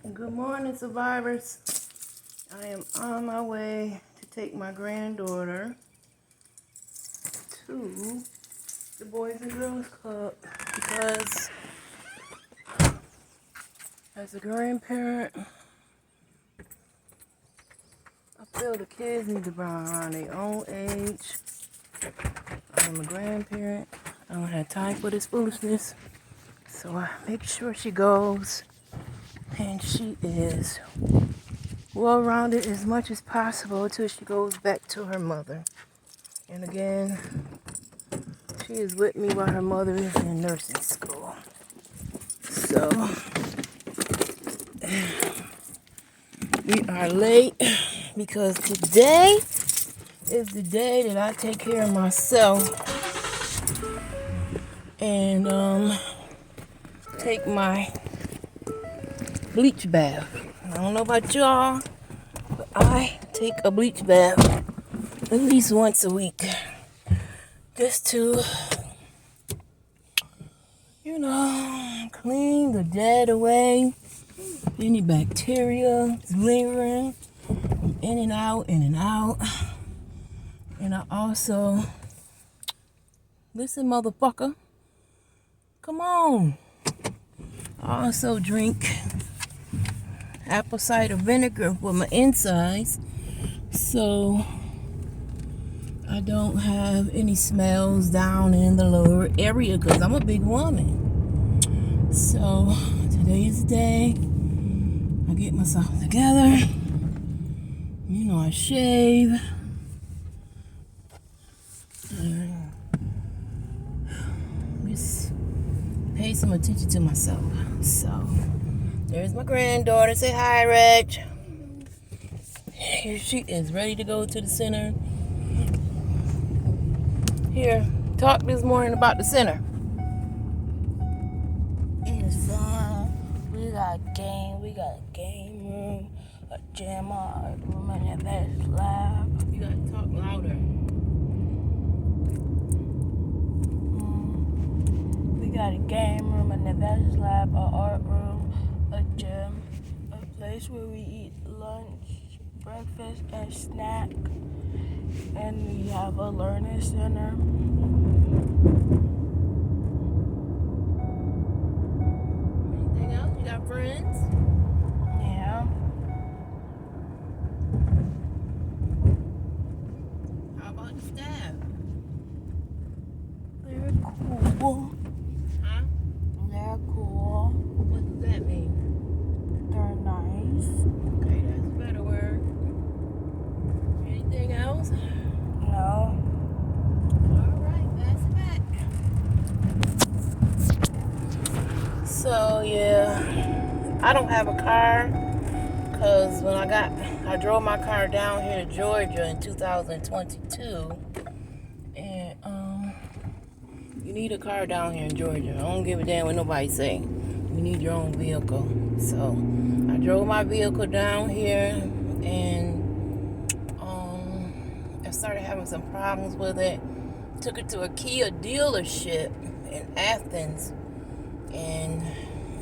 Good morning, survivors. I am on my way to take my granddaughter to the Boys and Girls Club because as a grandparent, I feel the kids need to be around their own age. I am a grandparent. I don't have time for this foolishness. So I make sure she goes and she is well-rounded as much as possible until she goes back to her mother. And again, she is with me while her mother is in nursing school. So we are late because today is the day that I take care of myself and take my bleach bath. I don't know about y'all, but I take a bleach bath at least once a week just to, clean the dead away, any bacteria is lingering, in and out, in and out. And I also, listen, motherfucker, come on. I also drink apple cider vinegar for my insides so I don't have any smells down in the lower area because I'm a big woman. So today is the day I get myself together. I shave. Just pay some attention to myself. So there's my granddaughter. Say hi, Reg. Here she is, ready to go to the center. Here, talk this morning about the center. It's fun. We got a game room, a gym, a room in the best lab. You gotta talk louder. We got a game room, an events lab, a art room, a gym, a place where we eat lunch, breakfast, and snack. And we have a learning center. Anything else? You got friends? Yeah. How about the staff? They're cool. Huh? They're cool. What does that mean? They're nice. Okay, that's a better word. Anything else? No. Alright, pass it back. So yeah, I don't have a car because when I drove my car down here to Georgia in 2022, and you need a car down here in Georgia. I don't give a damn what nobody say. You need your own vehicle. So I drove my vehicle down here and I started having some problems with it. Took it to a Kia dealership in Athens and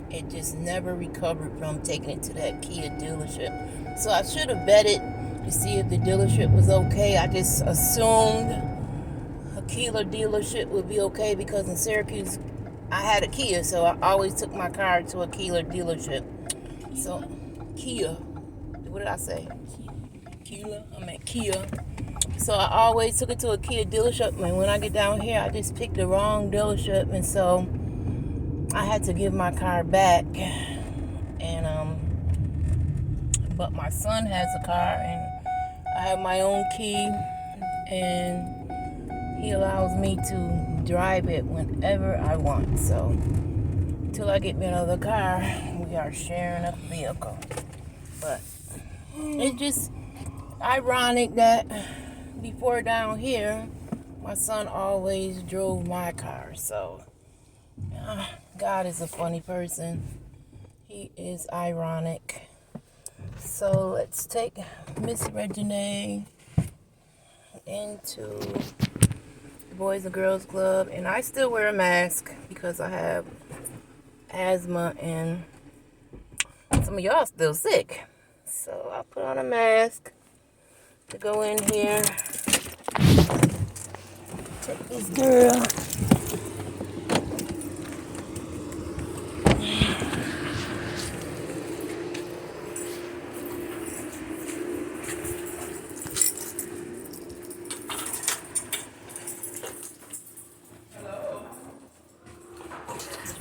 it just never recovered from taking it to that Kia dealership. So I should have vetted to see if the dealership was okay. I just assumed a Kia dealership would be okay because in Syracuse I had a Kia, so I always took my car to a Kia dealership. So Kia, what did I say? Kia? I meant Kia. So I always took it to a Kia dealership, and when I get down here, I just picked the wrong dealership, and so I had to give my car back. And but my son has a car, and I have my own key, and he allows me to drive it whenever I want. So until I get me another car, we are sharing a vehicle. But it's just ironic that before down here, my son always drove my car. So God is a funny person. He is ironic. So let's take Miss Regine into the Boys and Girls Club. And I still wear a mask because I have asthma and some of y'all still sick. So I put on a mask to go in here. Take this girl.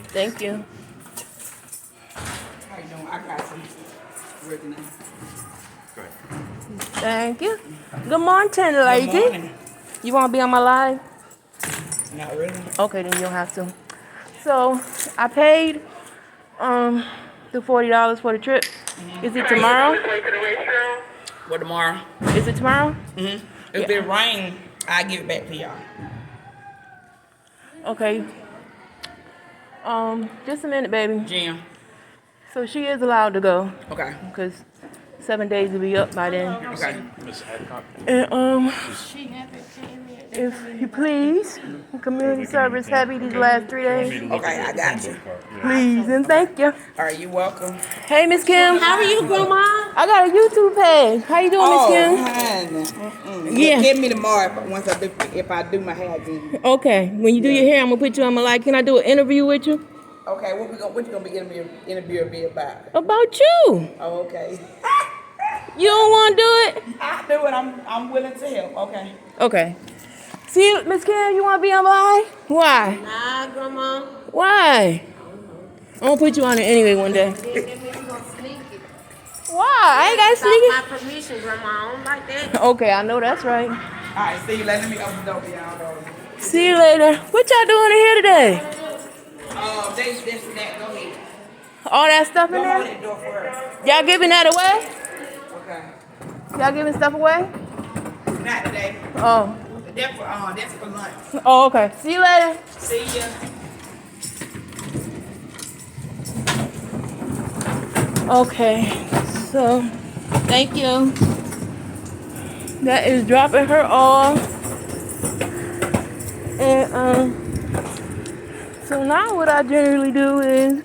Thank you. How you doing? I got some working now. Thank you. Good morning, lady. Good morning. You want to be on my live? Not really. Okay, then you don't have to. So I paid the $40 for the trip. Is it tomorrow? What, tomorrow? Is it tomorrow? If it rain, I'll give it back to y'all. Okay. Just a minute, baby. Jim. So she is allowed to go Okay. because 7 days will be up by then. Okay. And if you please, community service heavy these last 3 days. Okay, I got you. Please and thank you. All right, you welcome. Hey, Miss Kim. How are you, Grandma? I got a YouTube page. How you doing, Miss Kim? Honey. Yeah. Give me tomorrow if I do my hair again. Okay. When you do your hair, I'm gonna put you on my live. Can I do an interview with you? Okay, what you gonna be interview about? About you. Oh, okay. You don't want to do it? I do it. I'm willing to help. Okay. Okay. See, Miss Kim, you want to be on live? Why? Nah, Grandma. Why? I'm gonna put you on it anyway one day. Why? I ain't got sneaky. My permission, Grandma. I don't like that. Okay, I know that's right. All right, see you later. Let me open the door for y'all. See you later. What y'all doing in here today? This and that. Go ahead. All that stuff in Go there? hold that door for her. Y'all giving that away? Okay. Y'all giving stuff away? Not today. Oh. That's for lunch. Oh, okay. See you later. See ya. Okay. So, thank you. That is dropping her off. And, so now what I generally do is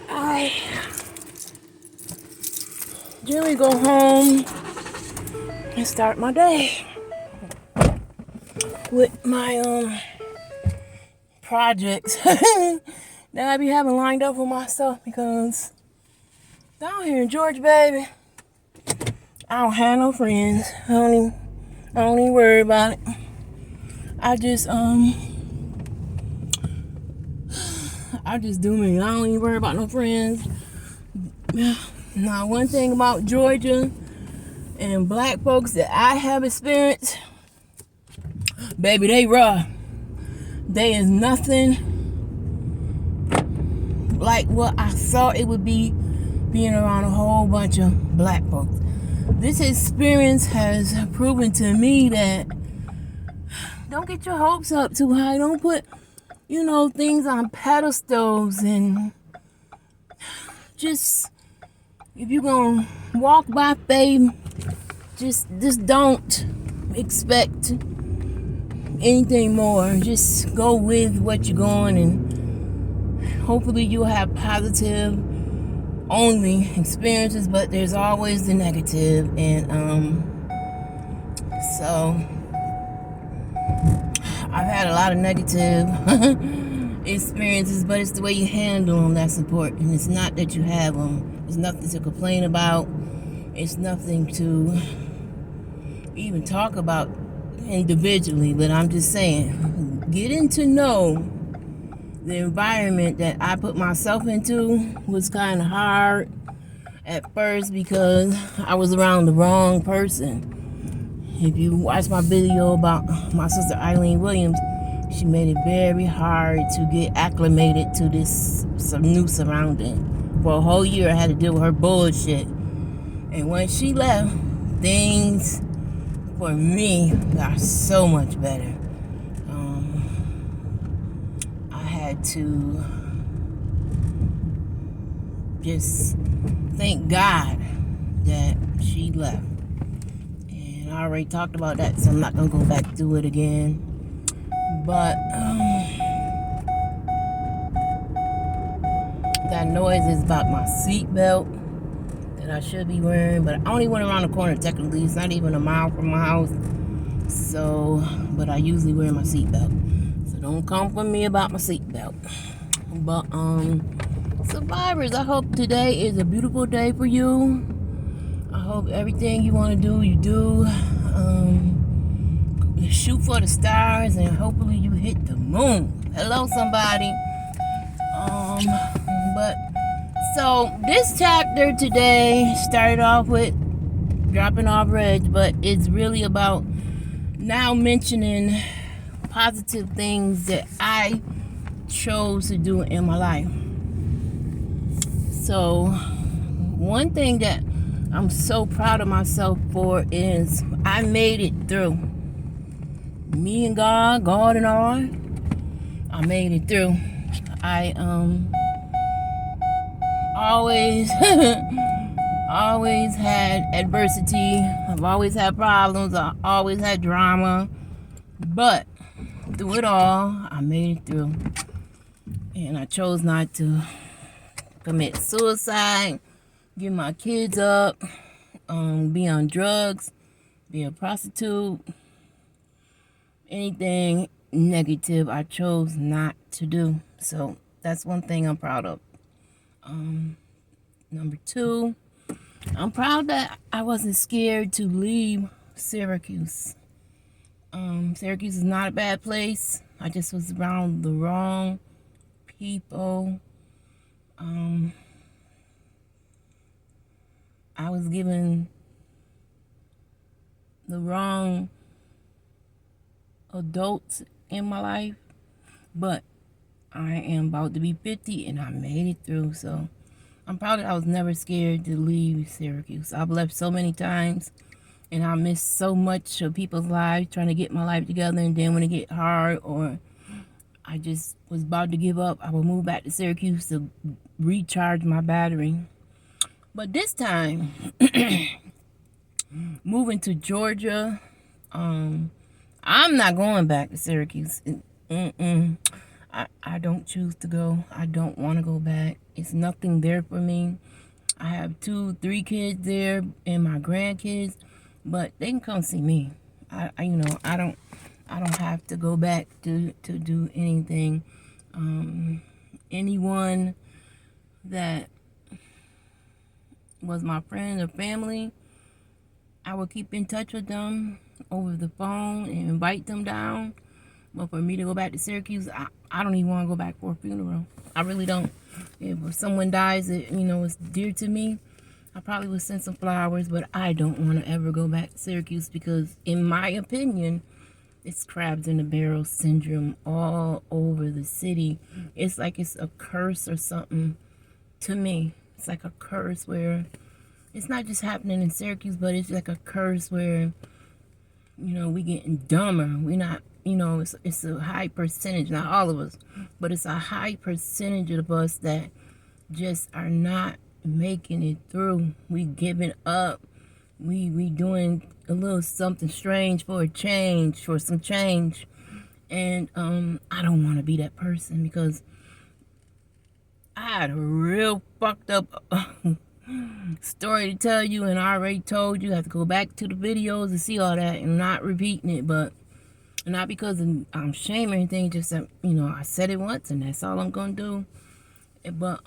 I generally go home and start my day with my projects that I be having lined up for myself because down here in Georgia, baby, I don't have no friends. I don't even worry about it. I just do me. I don't even worry about no friends. Now, one thing about Georgia and black folks that I have experienced, baby, they rough. They is nothing like what I thought it would be being around a whole bunch of black folks. This experience has proven to me that don't get your hopes up too high. Don't put, things on pedestals, and just, if you're gonna walk by faith, just don't expect anything more. Just go with what you're going, and hopefully you'll have positive only experiences, but there's always the negative. And so I've had a lot of negative experiences, but it's the way you handle them that's important. It's not that you have them. It's nothing to complain about. It's nothing to even talk about individually, but I'm just saying, getting to know the environment that I put myself into was kind of hard at first because I was around the wrong person. If you watch my video about my sister Eileen Williams, she made it very hard to get acclimated to some new surrounding. For a whole year I had to deal with her bullshit. And when she left, things for me got so much better. I had to just thank God that she left. And And I already talked about that, so I'm not gonna go back to it again. But that noise is about my seatbelt that I should be wearing, but I only went around the corner technically. It's not even a mile from my house. So, but I usually wear my seatbelt. So don't come for me about my seatbelt. But survivors, I hope today is a beautiful day for you. I hope everything you want to do, you do. Shoot for the stars and hopefully you hit the moon. Hello, somebody. But so this chapter today started off with dropping off Reg, but it's really about now mentioning positive things that I chose to do in my life. So one thing that I'm so proud of myself for is I made it through. Me and God and all, I made it through. I always always had adversity. I've always had problems. I always had drama. But through it all, I made it through. And I chose not to commit suicide, give my kids up, be on drugs, be a prostitute, anything negative I chose not to do. So that's one thing I'm proud of. Number two, I'm proud that I wasn't scared to leave Syracuse. Syracuse is not a bad place. I just was around the wrong people. I was given the wrong adults in my life, but I am about to be 50 and I made it through. So I'm proud that I was never scared to leave Syracuse. I've left so many times and I missed so much of people's lives trying to get my life together, and then when it get hard or I just was about to give up, I would move back to Syracuse to recharge my battery. But this time, moving to Georgia, I'm not going back to Syracuse. I don't choose to go. I don't want to go back. It's nothing there for me. I have 2-3 kids there and my grandkids, but they can come see me. I don't have to go back to do anything. Anyone that was my friend or family, I would keep in touch with them over the phone and invite them down. But for me to go back to Syracuse, I don't even want to go back for a funeral. I really don't. If someone dies that, is dear to me, I probably would send some flowers, but I don't want to ever go back to Syracuse because, in my opinion, it's crabs in the barrel syndrome all over the city. It's like it's a curse or something to me. It's like a curse where it's not just happening in Syracuse, but it's like a curse where, we getting dumber. We not, it's a high percentage, not all of us, but it's a high percentage of us that just are not making it through. We giving up. We doing a little something strange for some change. And I don't want to be that person because I had a real fucked up story to tell you, and I already told you. I have to go back to the videos to see all that and not repeating it, but not because I'm ashamed or anything, just that, I said it once and that's all I'm gonna do. But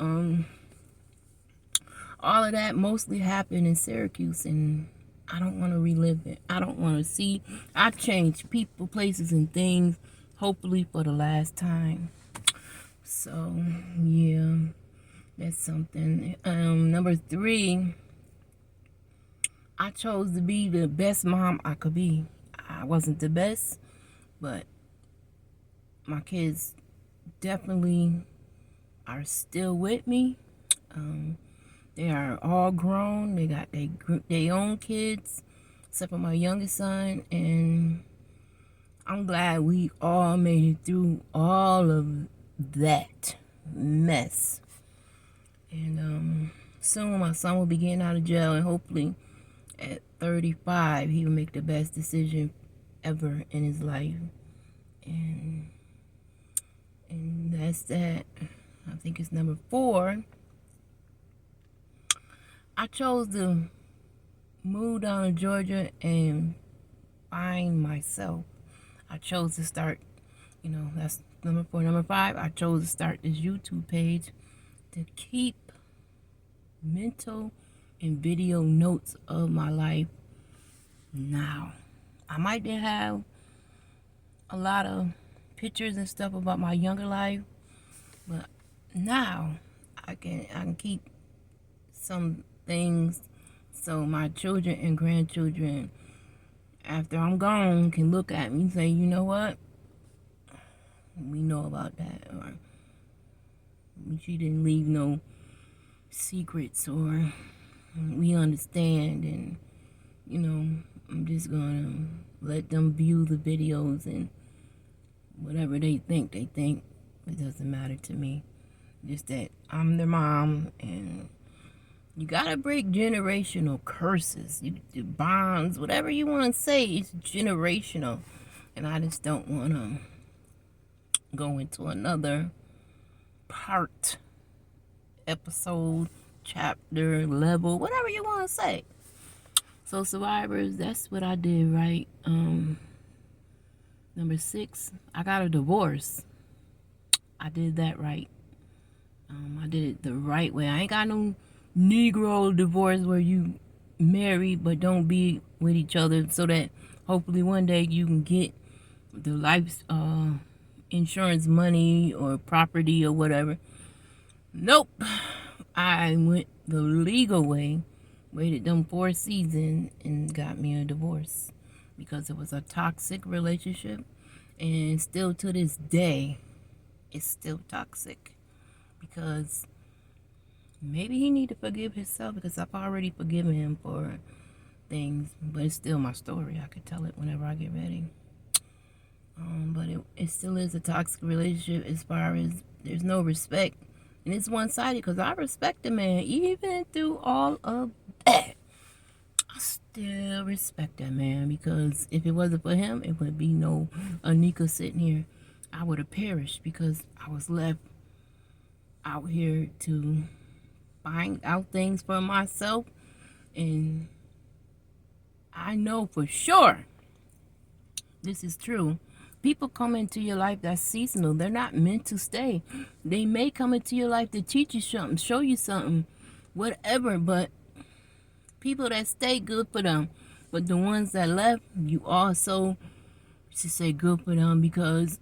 all of that mostly happened in Syracuse, and I don't want to relive it. I don't want to see. I've changed people, places, and things, hopefully for the last time. So, yeah, that's something. Number 3, I chose to be the best mom I could be. I wasn't the best, but my kids definitely are still with me. They are all grown. They got their own kids, except for my youngest son, and I'm glad we all made it through all of that mess. And soon my son will be getting out of jail, and hopefully 35, he will make the best decision ever in his life. And that's that. I think it's number 4. I chose to move down to Georgia and find myself. I chose to start, that's number 4. Number 5, I chose to start this YouTube page to keep mental and video notes of my life now. I might have a lot of pictures and stuff about my younger life, but now I can keep some things so my children and grandchildren, after I'm gone, can look at me and say, you know what, we know about that, or she didn't leave no secrets, or we understand. And I'm just gonna let them view the videos, and whatever they think, it doesn't matter to me. Just that I'm their mom, and you gotta break generational curses, the bonds, whatever you want to say. It's generational, and I just don't want to go into another part, episode, chapter, level, whatever you want to say. So survivors, that's what I did, right? Number 6, I got a divorce. I did that right. I did it the right way. I ain't got no Negro divorce where you marry but don't be with each other so that hopefully one day you can get the life insurance money or property or whatever. Nope. I went the legal way, waited them 4 seasons, and got me a divorce because it was a toxic relationship. And still to this day, it's still toxic, because maybe he need to forgive himself, because I've already forgiven him for things, but it's still my story. I could tell it whenever I get ready. But it still is a toxic relationship, as far as there's no respect. And it's one-sided, because I respect the man. Even through all of that, I still respect that man, because if it wasn't for him, it would be no Anika sitting here. I would have perished, because I was left out here to find out things for myself. And I know for sure this is true. People come into your life that's seasonal. They're not meant to stay. They may come into your life to teach you something, show you something, whatever, but people that stay, good for them. But the ones that left, you also should say good for them, because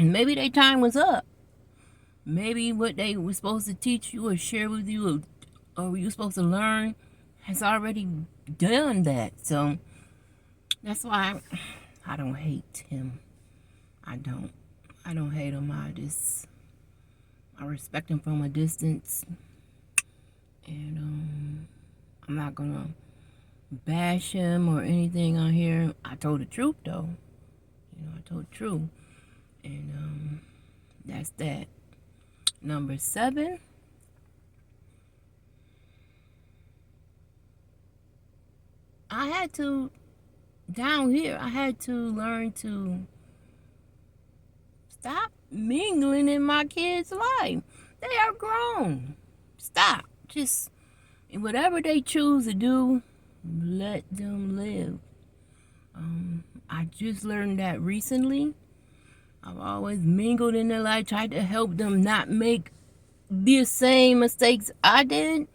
maybe their time was up. Maybe what they were supposed to teach you or share with you, or you were supposed to learn, has already done that. So that's why I don't hate him. I don't hate him. I respect him from a distance. And I'm not gonna bash him or anything on here. I told the truth, though. I told the truth. And that's that. Number 7. Down here, I had to learn to stop mingling in my kids' life. They are grown. Stop. Just, whatever they choose to do, let them live. I just learned that recently. I've always mingled in their life, tried to help them not make the same mistakes I did.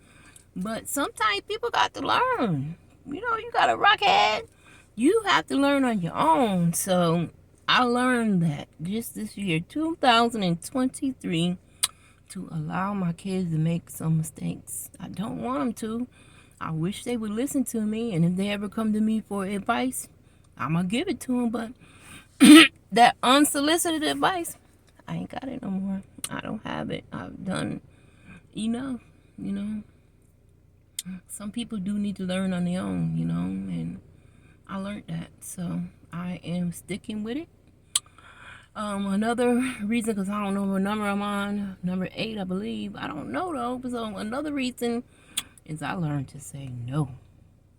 But sometimes people got to learn. You got a rockhead. You have to learn on your own. So I learned that just this year, 2023, to allow my kids to make some mistakes. I don't want them to. I wish they would listen to me. And if they ever come to me for advice, I'm going to give it to them. But that unsolicited advice, I ain't got it no more. I don't have it. I've done enough, Some people do need to learn on their own, and I learned that. So I am sticking with it. Another reason, because I don't know what number I'm on, number 8, I believe. I don't know, though. So another reason is I learned to say no.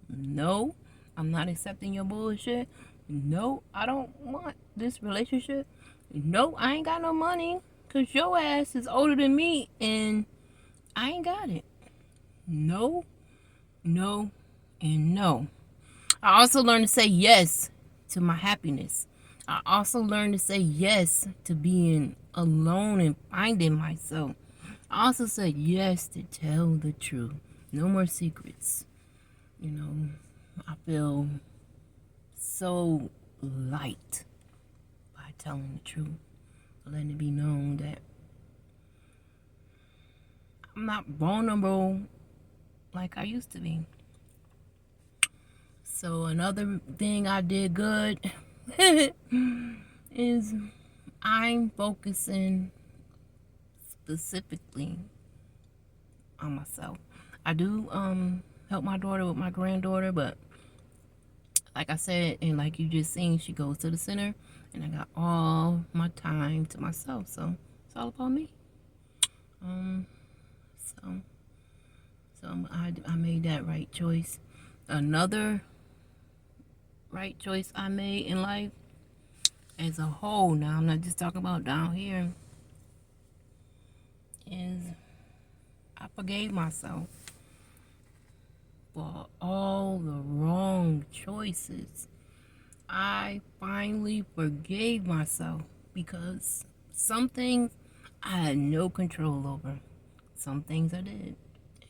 No, I'm not accepting your bullshit. No, I don't want this relationship. No, I ain't got no money because your ass is older than me and I ain't got it. No, no, and no. I also learned to say yes to my happiness. I also learned to say yes to being alone and finding myself. I also said yes to tell the truth. No more secrets. You know, I feel so light by telling the truth. Letting it be known that I'm not vulnerable like I used to be. So another thing I did good is I'm focusing specifically on myself. I do help my daughter with my granddaughter, but like I said, and like you just seen, she goes to the center, and I got all my time to myself. So it's all about me. So I made that right choice. Another right choice I made in life as a whole, now I'm not just talking about down here, is I forgave myself for all the wrong choices. I finally forgave myself because some things I had no control over. Some things I did.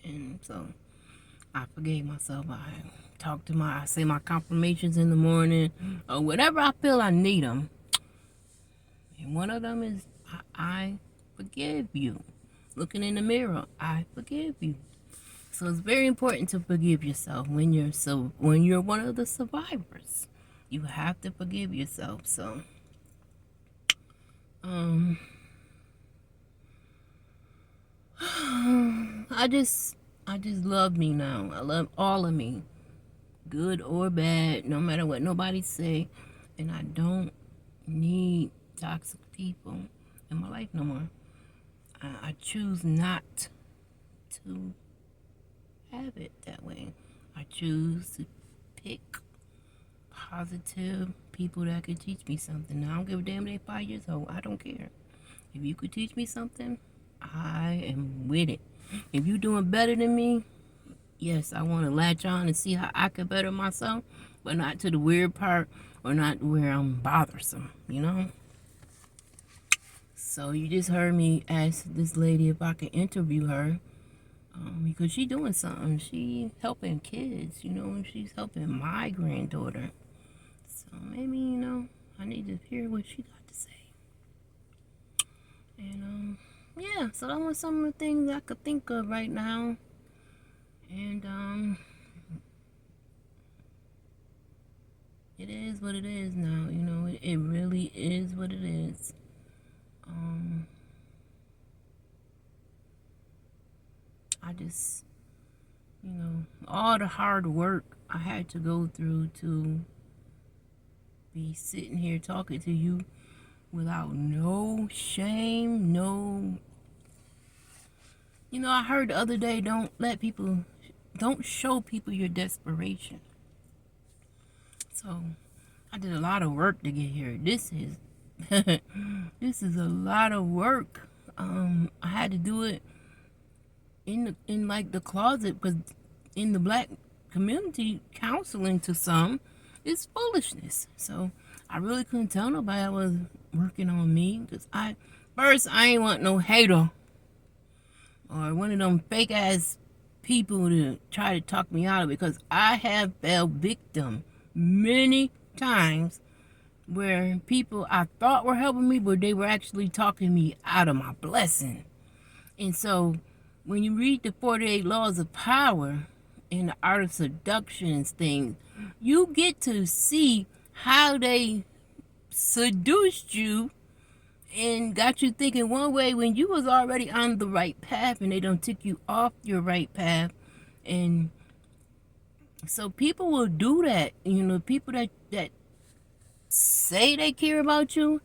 And so I forgave myself. I say my confirmations in the morning or whatever I feel I need them. And one of them is I forgive you. Looking in the mirror, I forgive you. So it's very important to forgive yourself when you're one of the survivors. You have to forgive yourself. So I just love me now. I love all of me, good or bad, no matter what nobody say. And I don't need toxic people in my life no more. I choose not to have it that way. I choose to pick positive people that could teach me something. Now, I don't give a damn if they're 5 years old. I don't care. If you could teach me something, I am with it. If you're doing better than me, yes, I want to latch on and see how I can better myself, but not to the weird part or not where I'm bothersome, you know? So you just heard me ask this lady if I could interview her because she's doing something. She helping kids, you know, she's helping my granddaughter. So maybe, you know, I need to hear what she got to say. And, yeah, so that was some of the things I could think of right now. And, it is what it is now, you know, it really is what it is. I just, you know, all the hard work I had to go through to be sitting here talking to you without no shame, no, you know, I heard the other day, don't show people your desperation. So I did a lot of work to get here. This is a lot of work. I had to do it in like the closet, because in the black community, counseling to some is foolishness. So I really couldn't tell nobody I was working on me, because I ain't want no hater or one of them fake ass people to try to talk me out of it, because I have fell victim many times where people I thought were helping me, but they were actually talking me out of my blessing. And so when you read the 48 Laws of Power and the Art of Seduction and things, you get to see how they seduced you and got you thinking one way when you was already on the right path, and they don't take you off your right path. And so people will do that, you know, people that say they care about you,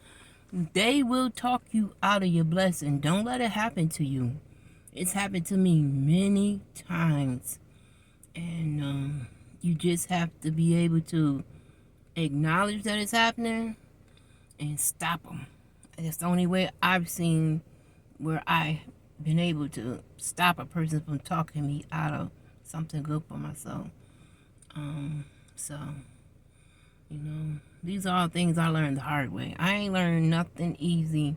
they will talk you out of your blessing. Don't let it happen to you. It's happened to me many times. And You just have to be able to acknowledge that it's happening and stop them. That's the only way I've seen where I've been able to stop a person from talking me out of something good for myself. So, these are all things I learned the hard way. I ain't learned nothing easy.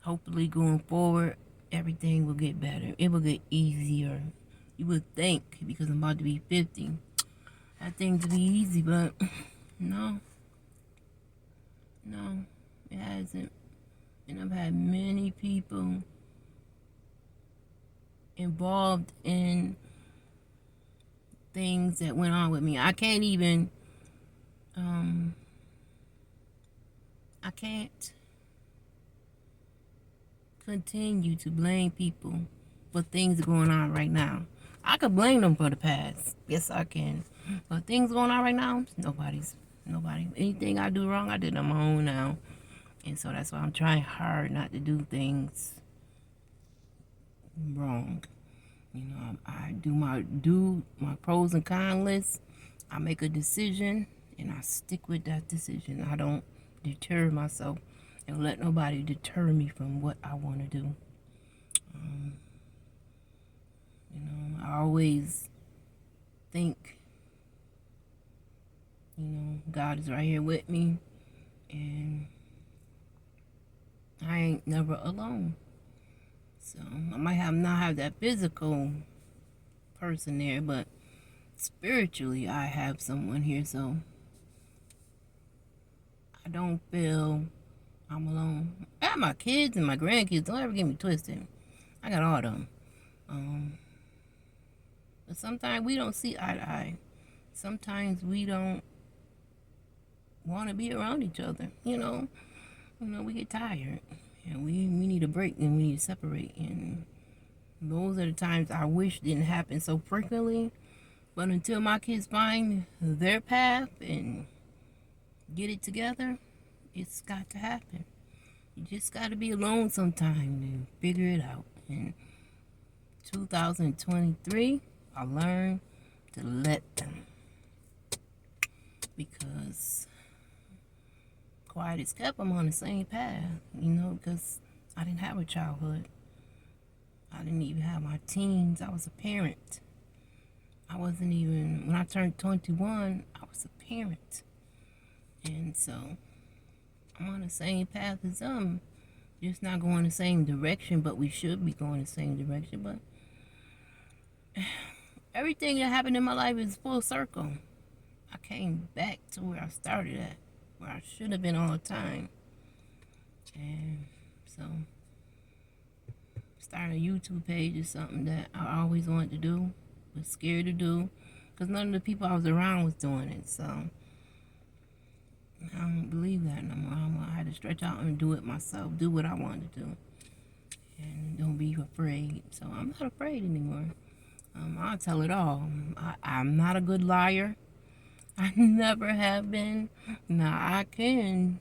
Hopefully going forward, everything will get better. It will get easier. You would think, because I'm about to be 50, that things will be easy, but no, it hasn't. And I've had many people involved in things that went on with me. I can't even, I can't continue to blame people for things going on right now. I could blame them for the past. Yes, I can. But things going on right now, nobody. Anything I do wrong, I did on my own now. And so that's why I'm trying hard not to do things wrong. I do my pros and cons list. I make a decision and I stick with that decision. I don't deter myself and let nobody deter me from what I want to do. I always think, God is right here with me, and I ain't never alone. So I might not have that physical person there, but spiritually I have someone here, so I don't feel I'm alone. I have my kids and my grandkids. Don't ever get me twisted. I got all of them. But sometimes we don't see eye to eye. Sometimes we don't want to be around each other. We get tired. And we need a break and we need to separate. And those are the times I wish didn't happen so frequently. But until my kids find their path and get it together, it's got to happen. You just got to be alone sometime and figure it out. In 2023, I learned to let them. Because quiet is kept, I'm on the same path, because I didn't have a childhood. I didn't even have my teens. I was a parent. When I turned 21, I was a parent. And so I'm on the same path as them. Just not going the same direction, but we should be going the same direction. But everything that happened in my life is full circle. I came back to where I started at, where I should have been all the time. And so starting a YouTube page is something that I always wanted to do, but scared to do, because none of the people I was around was doing it. So I don't believe that no more. I had to stretch out and do it myself, do what I wanted to do, and don't be afraid. So I'm not afraid anymore. I'll tell it all. I'm not a good liar. I never have been. Now I can,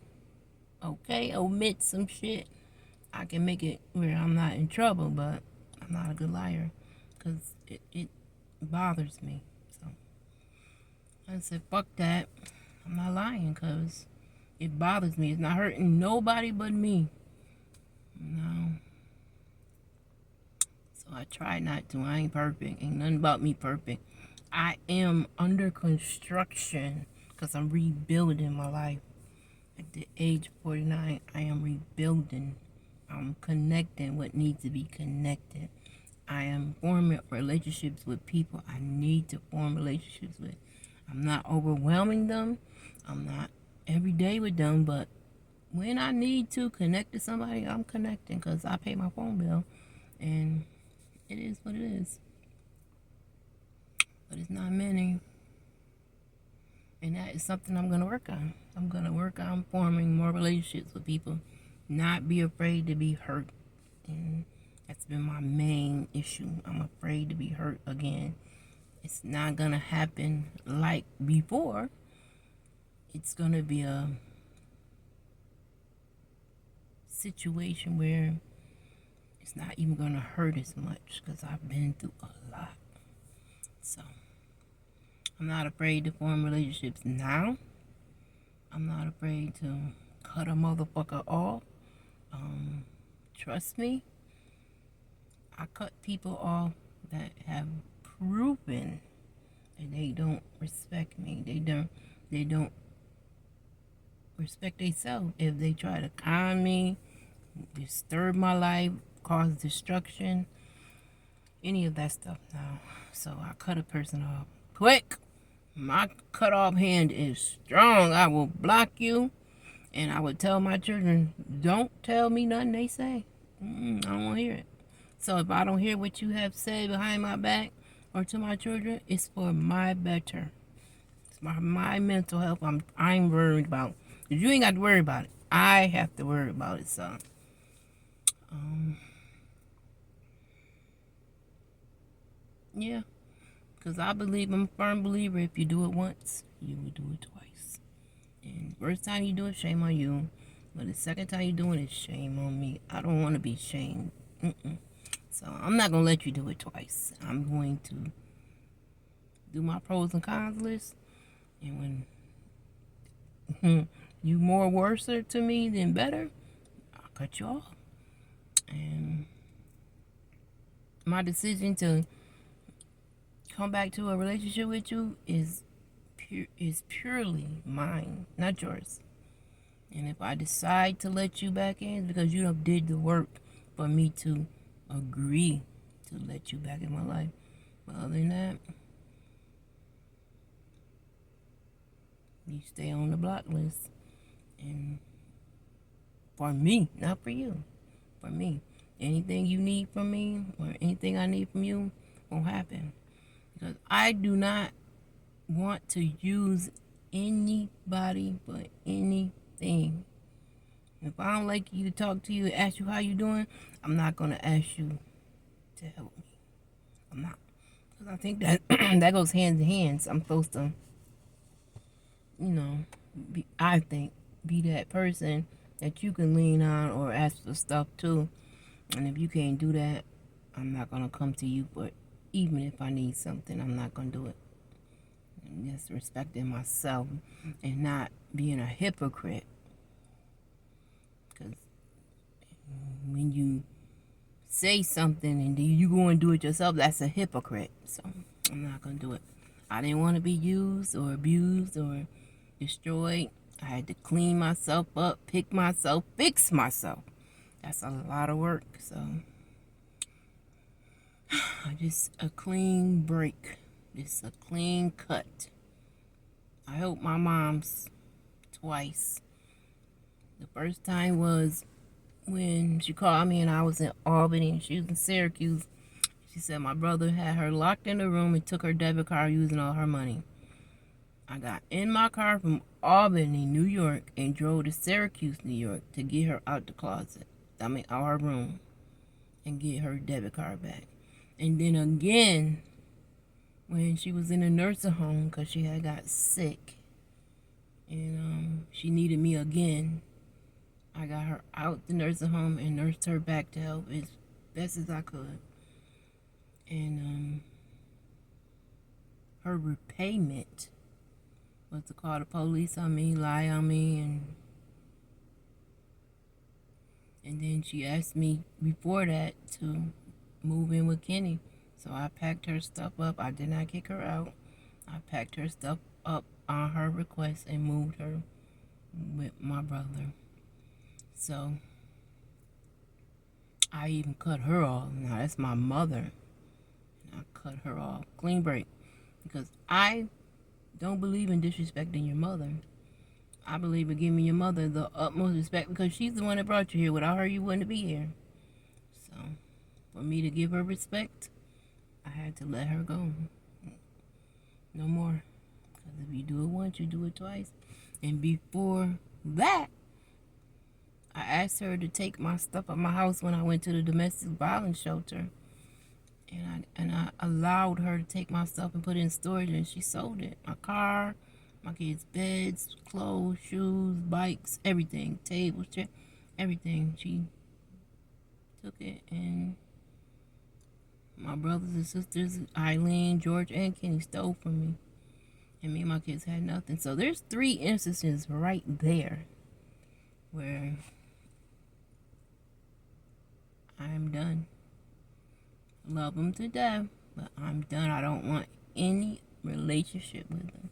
omit some shit. I can make it where I'm not in trouble, but I'm not a good liar because it bothers me. So I said, fuck that. I'm not lying because it bothers me. It's not hurting nobody but me. No. So I try not to. I ain't perfect. Ain't nothing about me perfect. I am under construction because I'm rebuilding my life. At the age of 49, I am rebuilding. I'm connecting what needs to be connected. I am forming relationships with people I need to form relationships with. I'm not overwhelming them. I'm not every day with them, but when I need to connect to somebody, I'm connecting because I pay my phone bill. And it is what it is. But it's not many. And that is something I'm going to work on. I'm going to work on forming more relationships with people. Not be afraid to be hurt. And that's been my main issue. I'm afraid to be hurt again. It's not going to happen like before. It's going to be a situation where it's not even going to hurt as much because I've been through a lot. So I'm not afraid to form relationships now. I'm not afraid to cut a motherfucker off. Trust me, I cut people off that have proven that they don't respect me. They don't respect themselves. If they try to con me, disturb my life, cause destruction, any of that stuff now. So I cut a person off quick. My cut off hand is strong. I will block you, and I would tell my children, don't tell me nothing they say. I don't want to hear it. So if I don't hear what you have said behind my back or to my children, it's for my better. It's my mental health I'm worried about. Because you ain't got to worry about it. I have to worry about it, so. Yeah. Because I'm a firm believer, if you do it once, you will do it twice. And first time you do it, shame on you. But the second time you do it, it's shame on me. I don't want to be shamed. So I'm not going to let you do it twice. I'm going to do my pros and cons list. And when you more worser to me than better, I'll cut you off. And my decision to come back to a relationship with you is purely mine, not yours. And if I decide to let you back in, it's because you done did the work for me to agree to let you back in my life. But other than that, you stay on the block list. And for me, not for you, for me. Anything you need from me or anything I need from you won't happen. Because I do not want to use anybody for anything. If I don't like you to talk to you and ask you how you doing, I'm not going to ask you to help me. I'm not. Because I think that that goes hand in hand. So I'm supposed to, be that person that you can lean on or ask for stuff too. And if you can't do that, I'm not going to come to you. But even if I need something, I'm not going to do it. And just respecting myself and not being a hypocrite. Because when you say something and then you go and do it yourself, that's a hypocrite. So I'm not going to do it. I didn't want to be used or abused or destroyed. I had to clean myself up, pick myself, fix myself. That's a lot of work. So just a clean break. Just a clean cut. I hope my mom's twice. The first time was when she called me and I was in Albany and she was in Syracuse. She said my brother had her locked in the room and took her debit card using all her money. I got in my car from Albany, New York, and drove to Syracuse, New York to get her out the closet. Out her room. And get her debit card back. And then again, when she was in a nursing home because she had got sick. And she needed me again. I got her out the nursing home and nursed her back to health as best as I could. And her repayment was to call the police on me, lie on me, and then she asked me before that to move in with Kenny. So I packed her stuff up. I did not kick her out. I packed her stuff up on her request and moved her with my brother. So I even cut her off. Now that's my mother. I cut her off. Clean break. Because I don't believe in disrespecting your mother. I believe in giving your mother the utmost respect because she's the one that brought you here. Without her, you wouldn't be here. So, for me to give her respect, I had to let her go. No more. Because if you do it once, you do it twice. And before that, I asked her to take my stuff out of my house when I went to the domestic violence shelter. And I allowed her to take my stuff and put it in storage, and she sold it. My car, my kids' beds, clothes, shoes, bikes, everything, tables, chairs, everything. She took it, and my brothers and sisters, Eileen, George, and Kenny stole from me. And me and my kids had nothing. So there's 3 instances right there where I'm done. Love them to death, but I'm done. I don't want any relationship with them.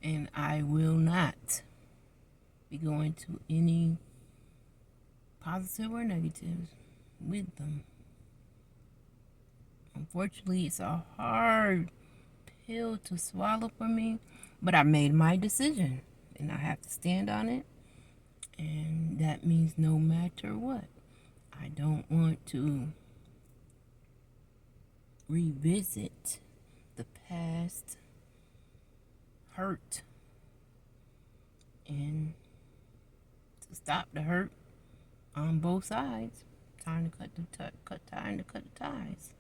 And I will not be going to any positive or negative with them. Unfortunately, it's a hard pill to swallow for me, but I made my decision and I have to stand on it. And that means no matter what, I don't want to revisit the past hurt, and to stop the hurt on both sides, time to cut the ties.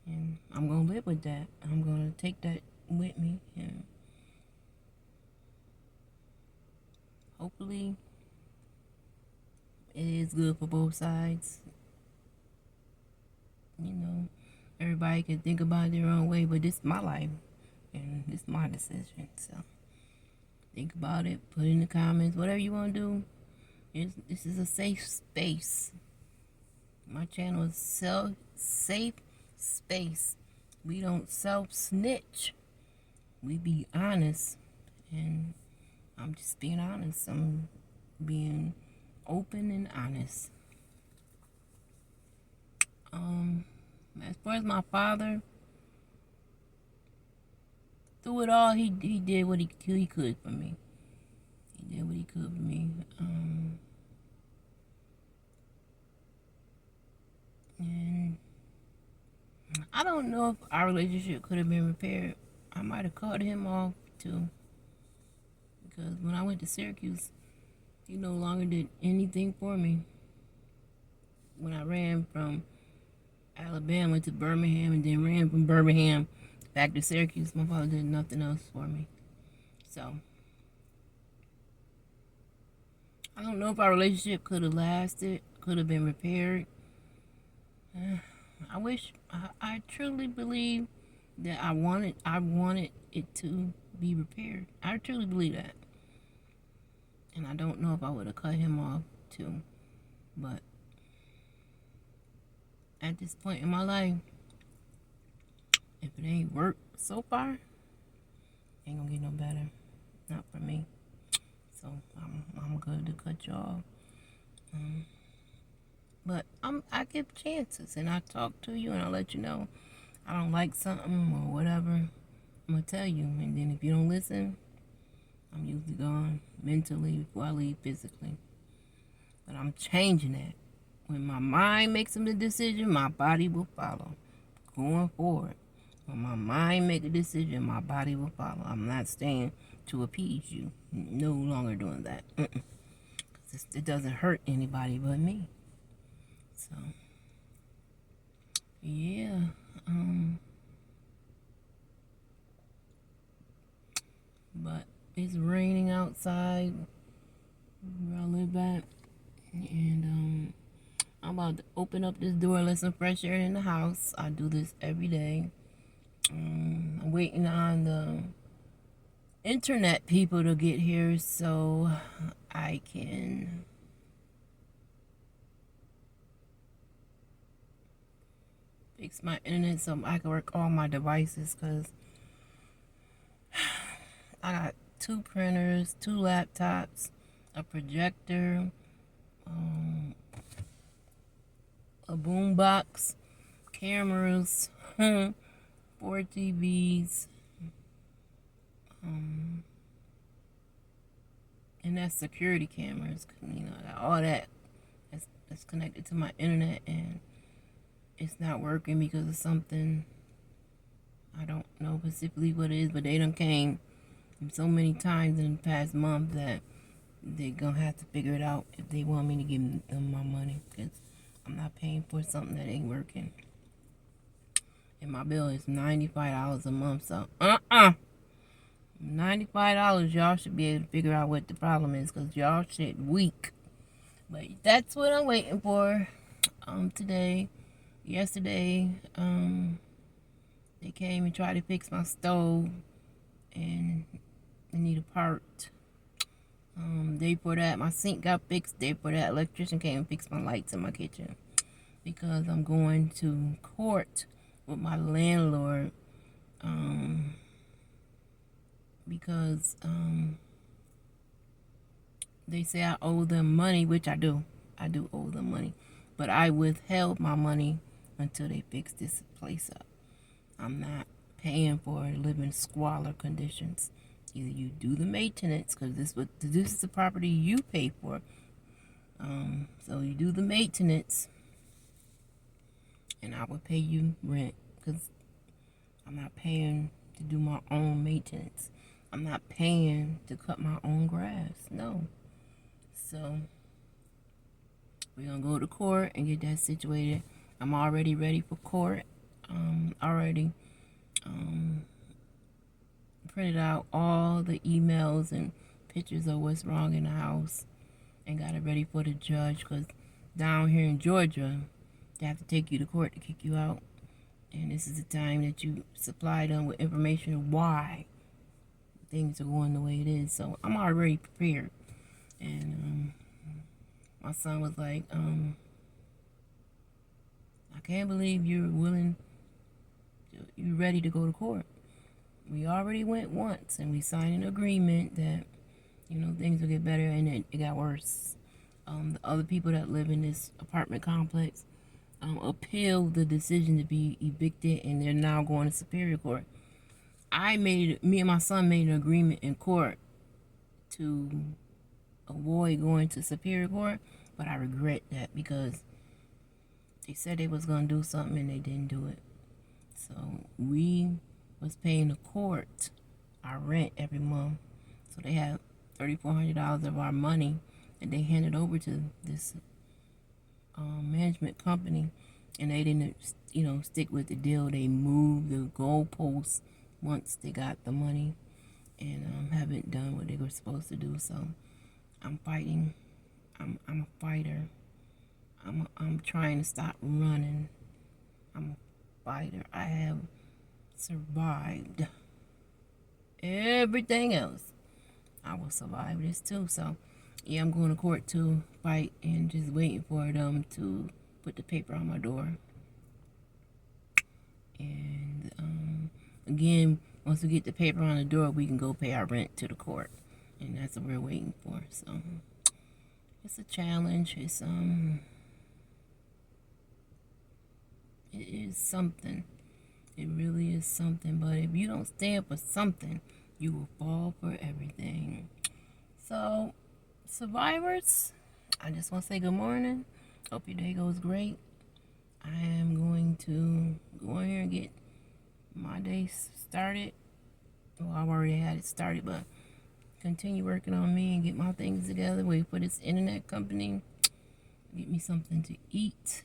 And I'm gonna live with that. I'm gonna take that with me, and hopefully it is good for both sides. You know, everybody can think about it their own way, but this is my life and this is my decision. So think about it, put in the comments, whatever you want to do. This is a safe space. My channel is safe space. We don't self-snitch. We be honest. And I'm just being honest. I'm being open and honest. As far as my father, through it all, he did what he could for me. He did what he could for me. And I don't know if our relationship could have been repaired. I might have cut him off too. Because when I went to Syracuse, he no longer did anything for me. When I ran from Alabama to Birmingham and then ran from Birmingham back to Syracuse, my father did nothing else for me. So I don't know if our relationship could have lasted, could have been repaired. I truly believe that I wanted it to be repaired. I truly believe that. And I don't know if I would have cut him off too. But at this point in my life, if it ain't worked so far, ain't gonna get no better. Not for me. So I'm good to cut you off. But I give chances, and I talk to you, and I let you know I don't like something or whatever. I'm gonna tell you, and then if you don't listen, I'm usually gone mentally before I leave physically. But I'm changing that. When my mind makes a decision, my body will follow. Going forward, when my mind makes a decision, my body will follow. I'm not staying to appease you. No longer doing that. It doesn't hurt anybody but me. So, yeah. But it's raining outside where I live at. And I'm about to open up this door and let some fresh air in the house. I do this every day. I'm waiting on the internet people to get here so I can fix my internet so I can work all my devices, because I got 2 printers, 2 laptops, a projector, a boombox, cameras, 4 TVs, and that's security cameras. You know, all that's connected to my internet, and it's not working because of something. I don't know specifically what it is, but they done came so many times in the past month that they're gonna have to figure it out if they want me to give them my money, because I'm not paying for something that ain't working. And my bill is $95 a month, so $95, y'all should be able to figure out what the problem is, because y'all shit weak. But that's what I'm waiting for. Yesterday, they came and tried to fix my stove, and I need a part. Day before that, my sink got fixed. Day before that, electrician came and fixed my lights in my kitchen. Because I'm going to court with my landlord. Because they say I owe them money, which I do. I do owe them money. But I withheld my money until they fix this place up. I'm not paying for living squalor conditions. Either you do the maintenance, because this is the property you pay for. So you do the maintenance, and I will pay you rent, because I'm not paying to do my own maintenance. I'm not paying to cut my own grass. No. So we're gonna go to court and get that situated. I'm already ready for court. Already printed out all the emails and pictures of what's wrong in the house and got it ready for the judge, because down here in Georgia, they have to take you to court to kick you out. And this is the time that you supply them with information of why things are going the way it is. So I'm already prepared. And my son was like, I can't believe you're ready to go to court. We already went once, and we signed an agreement that, things will get better, and it got worse. The other people that live in this apartment complex appealed the decision to be evicted, and they're now going to Superior Court. Me and my son made an agreement in court to avoid going to Superior Court, but I regret that, because they said they was going to do something and they didn't do it. So we was paying the court our rent every month. So they had $3,400 of our money, and they handed over to this management company, and they didn't, stick with the deal. They moved the goalposts once they got the money, and haven't done what they were supposed to do. So I'm fighting. I'm a fighter. I'm trying to stop running. I'm a fighter. I have survived everything else. I will survive this too. So yeah, I'm going to court to fight, and just waiting for them to put the paper on my door. And again, once we get the paper on the door, we can go pay our rent to the court, and that's what we're waiting for. So it's a challenge. It is something. It really is something. But if you don't stand for something, you will fall for everything. So, survivors, I just want to say good morning. Hope your day goes great. I am going to go in here and get my day started. Well, I've already had it started, but continue working on me and get my things together. Wait for this internet company. Get me something to eat.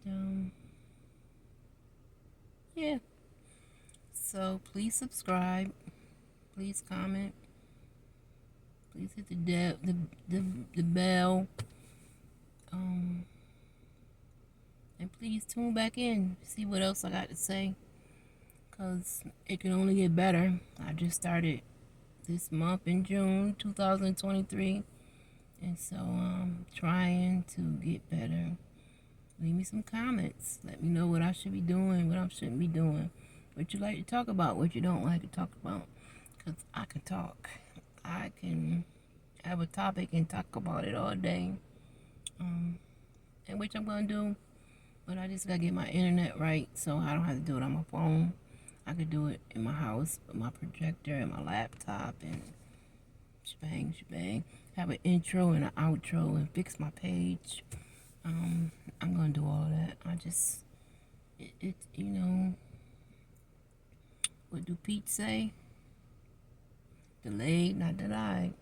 And, yeah. So please subscribe. Please comment. Please hit the bell. And please tune back in. See what else I got to say. Because it can only get better. I just started this month in June 2023. And so I'm trying to get better. Leave me some comments. Let me know what I should be doing, what I shouldn't be doing. What you like to talk about, what you don't like to talk about. Because I can talk. I can have a topic and talk about it all day. And which I'm going to do. But I just got to get my internet right, so I don't have to do it on my phone. I could do it in my house with my projector and my laptop and shebang. Have an intro and an outro and fix my page. I'm going to do all that. What do Pete say? Delayed, not denied.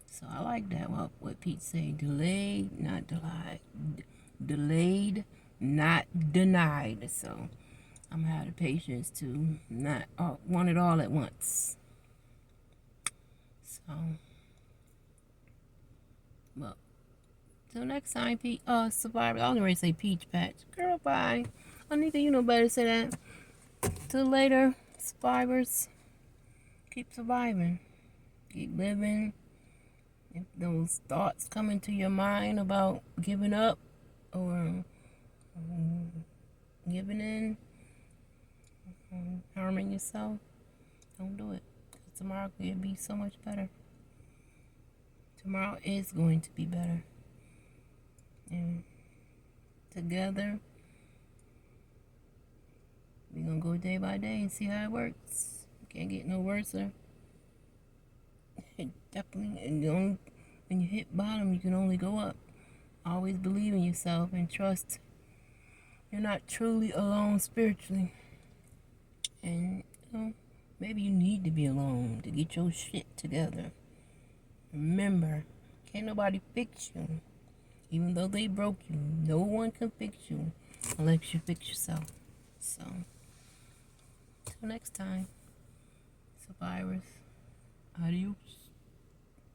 So I like that, what Pete say. Delayed, not denied. Delayed, not denied. So I'm going to have the patience to not want it all at once. So, well, till next time, Survivor. I was going to say Peach Patch. Girl, bye. Anika, you know better to say that. Till later. survivors, keep surviving. Keep living. If those thoughts come into your mind about giving up or giving in, harming yourself, don't do it. 'Cause tomorrow could be so much better. Tomorrow is going to be better. And together, we're going to go day by day and see how it works. Can't get no worse. It definitely, when you hit bottom, you can only go up. Always believe in yourself and trust you're not truly alone spiritually. And, maybe you need to be alone to get your shit together. Remember, can't nobody fix you. Even though they broke you, no one can fix you unless you fix yourself. So, till next time, survivors, adios.